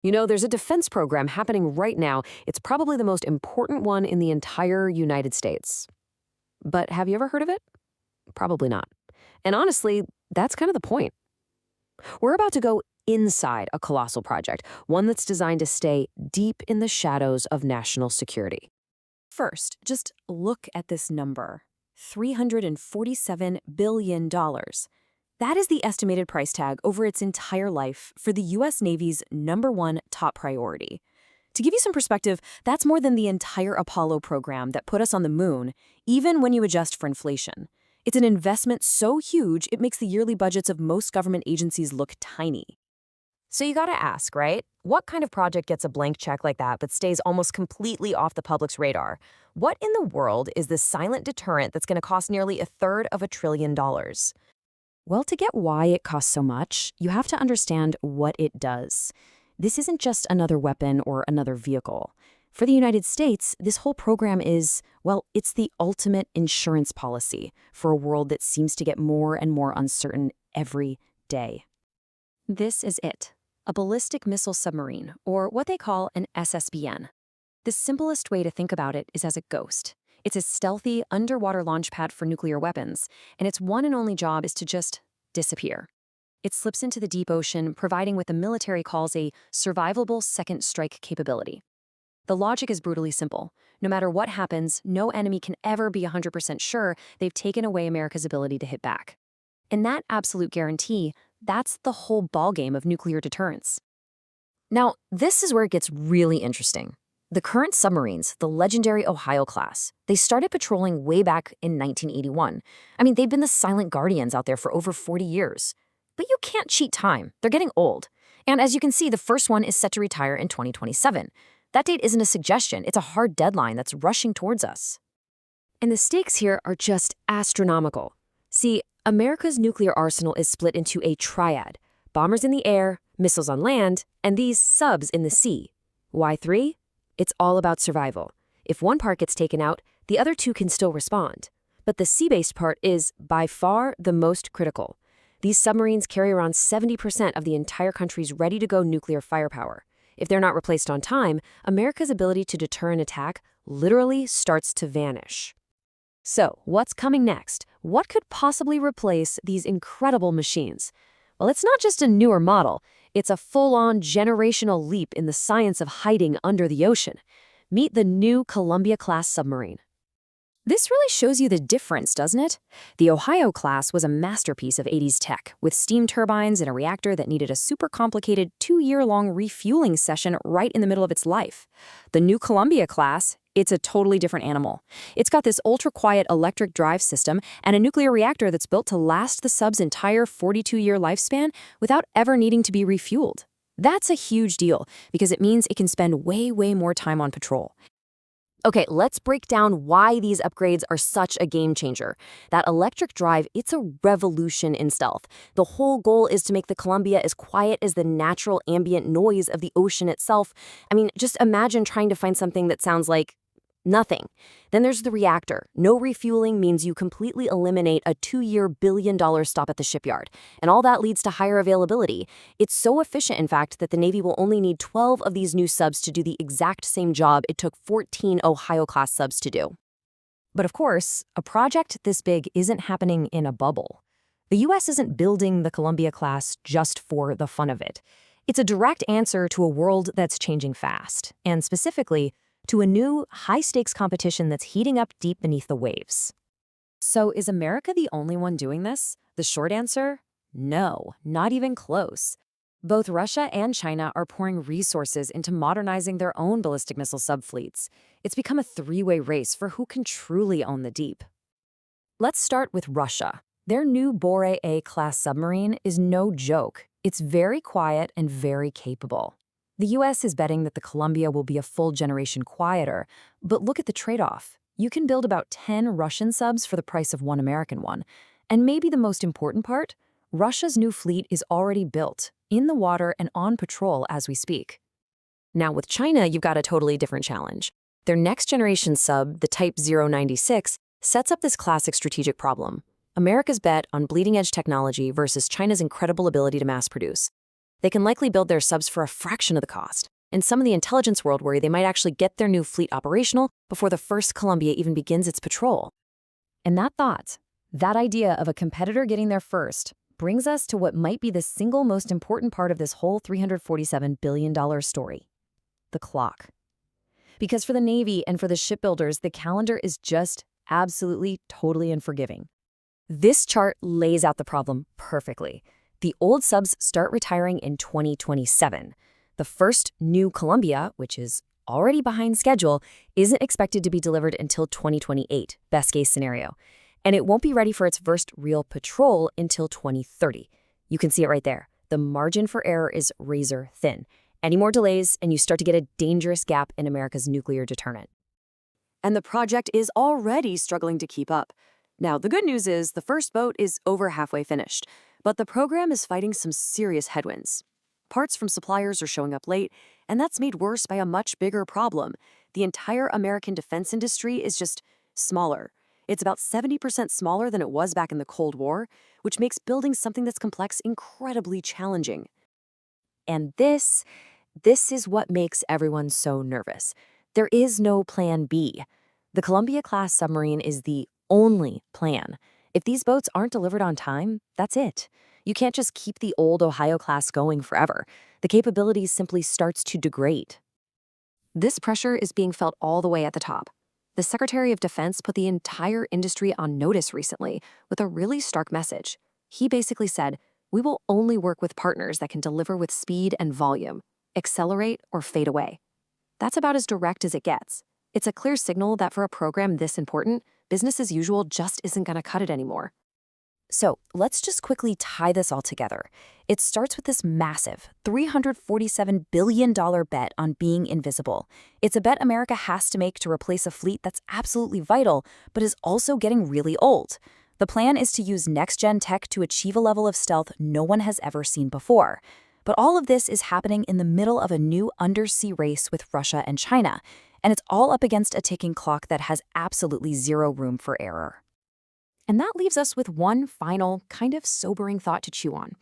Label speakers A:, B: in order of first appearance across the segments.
A: You know, there's a defense program happening right now. It's probably the most important one in the entire United States. But have you ever heard of it? Probably not. And honestly, that's kind of the point. We're about to go inside a colossal project, one that's designed to stay deep in the shadows of national security. First, just look at this number, $347 billion. That is the estimated price tag over its entire life for the U.S. Navy's #1 top priority. To give you some perspective, that's more than the entire Apollo program that put us on the moon, even when you adjust for inflation. It's an investment so huge it makes the yearly budgets of most government agencies look tiny. So you gotta ask, right? What kind of project gets a blank check like that but stays almost completely off the public's radar? What in the world is this silent deterrent that's gonna cost nearly $1/3 trillion? Well, to get why it costs so much, you have to understand what it does. This isn't just another weapon or another vehicle. For the United States, this whole program is, well, it's the ultimate insurance policy for a world that seems to get more and more uncertain every day. This is it, a ballistic missile submarine, or what they call an SSBN. The simplest way to think about it is as a ghost. It's a stealthy underwater launch pad for nuclear weapons, and its one and only job is to just disappear. It slips into the deep ocean, providing what the military calls a survivable second strike capability. The logic is brutally simple. No matter what happens, no enemy can ever be 100% sure they've taken away America's ability to hit back. And that absolute guarantee, that's the whole ballgame of nuclear deterrence. Now, this is where it gets really interesting. The current submarines, the legendary Ohio-class, they started patrolling way back in 1981. I mean, they've been the silent guardians out there for over 40 years. But you can't cheat time. They're getting old. And as you can see, the first one is set to retire in 2027. That date isn't a suggestion, it's a hard deadline that's rushing towards us. And the stakes here are just astronomical. See, America's nuclear arsenal is split into a triad: bombers in the air, missiles on land, and these subs in the sea. Why 3? It's all about survival. If one part gets taken out, the other 2 can still respond. But the sea-based part is, by far, the most critical. These submarines carry around 70% of the entire country's ready-to-go nuclear firepower. If they're not replaced on time, America's ability to deter an attack literally starts to vanish. So, what's coming next? What could possibly replace these incredible machines? Well, it's not just a newer model. It's a full-on generational leap in the science of hiding under the ocean. Meet the new Columbia-class submarine. This really shows you the difference, doesn't it? The Ohio-class was a masterpiece of 80s tech, with steam turbines and a reactor that needed a super complicated 2-year-long refueling session right in the middle of its life. The new Columbia-class, it's a totally different animal. It's got this ultra-quiet electric drive system and a nuclear reactor that's built to last the sub's entire 42-year lifespan without ever needing to be refueled. That's a huge deal, because it means it can spend way more time on patrol. Okay, let's break down why these upgrades are such a game changer. That electric drive, it's a revolution in stealth. The whole goal is to make the Columbia as quiet as the natural ambient noise of the ocean itself. I mean, just imagine trying to find something that sounds like nothing. Then there's the reactor. No refueling means you completely eliminate a 2-year billion-dollar stop at the shipyard. And all that leads to higher availability. It's so efficient, in fact, that the Navy will only need 12 of these new subs to do the exact same job it took 14 Ohio-class subs to do. But of course, a project this big isn't happening in a bubble. The U.S. isn't building the Columbia-class just for the fun of it. It's a direct answer to a world that's changing fast, and specifically, to a new, high-stakes competition that's heating up deep beneath the waves. So is America the only one doing this? The short answer? No, not even close. Both Russia and China are pouring resources into modernizing their own ballistic missile subfleets. It's become a 3-way race for who can truly own the deep. Let's start with Russia. Their new Borei-class submarine is no joke. It's very quiet and very capable. The U.S. is betting that the Columbia will be a full generation quieter, but look at the trade-off. You can build about 10 Russian subs for the price of one American one. And maybe the most important part, Russia's new fleet is already built, in the water and on patrol as we speak. Now with China, you've got a totally different challenge. Their next generation sub, the Type 096, sets up this classic strategic problem: America's bet on bleeding-edge technology versus China's incredible ability to mass produce. They can likely build their subs for a fraction of the cost. And some of the intelligence world worry they might actually get their new fleet operational before the first Columbia even begins its patrol. And that idea of a competitor getting there first, brings us to what might be the single most important part of this whole $347 billion story: the clock. Because for the Navy and for the shipbuilders, the calendar is just absolutely, totally unforgiving. This chart lays out the problem perfectly. The old subs start retiring in 2027. The first new Columbia, which is already behind schedule, isn't expected to be delivered until 2028, best case scenario. And it won't be ready for its first real patrol until 2030. You can see it right there. The margin for error is razor thin. Any more delays, and you start to get a dangerous gap in America's nuclear deterrent. And the project is already struggling to keep up. Now, the good news is the first boat is over halfway finished, but the program is fighting some serious headwinds. Parts from suppliers are showing up late, and that's made worse by a much bigger problem. The entire American defense industry is just smaller. It's about 70% smaller than it was back in the Cold War, which makes building something that's complex incredibly challenging. And this is what makes everyone so nervous. There is no plan B. The Columbia-class submarine is the only plan. If these boats aren't delivered on time, that's it. You can't just keep the old Ohio-class going forever. The capability simply starts to degrade. This pressure is being felt all the way at the top. The Secretary of Defense put the entire industry on notice recently with a really stark message. He basically said, "We will only work with partners that can deliver with speed and volume, accelerate or fade away." That's about as direct as it gets. It's a clear signal that for a program this important, business as usual just isn't going to cut it anymore. So let's just quickly tie this all together. It starts with this massive $347 billion bet on being invisible. It's a bet America has to make to replace a fleet that's absolutely vital, but is also getting really old. The plan is to use next-gen tech to achieve a level of stealth no one has ever seen before. But all of this is happening in the middle of a new undersea race with Russia and China, and it's all up against a ticking clock that has absolutely zero room for error. And that leaves us with one final, kind of sobering thought to chew on.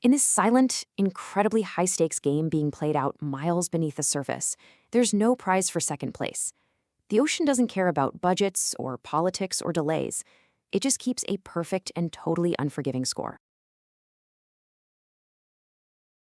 A: In this silent, incredibly high-stakes game being played out miles beneath the surface, there's no prize for second place. The ocean doesn't care about budgets or politics or delays. It just keeps a perfect and totally unforgiving score.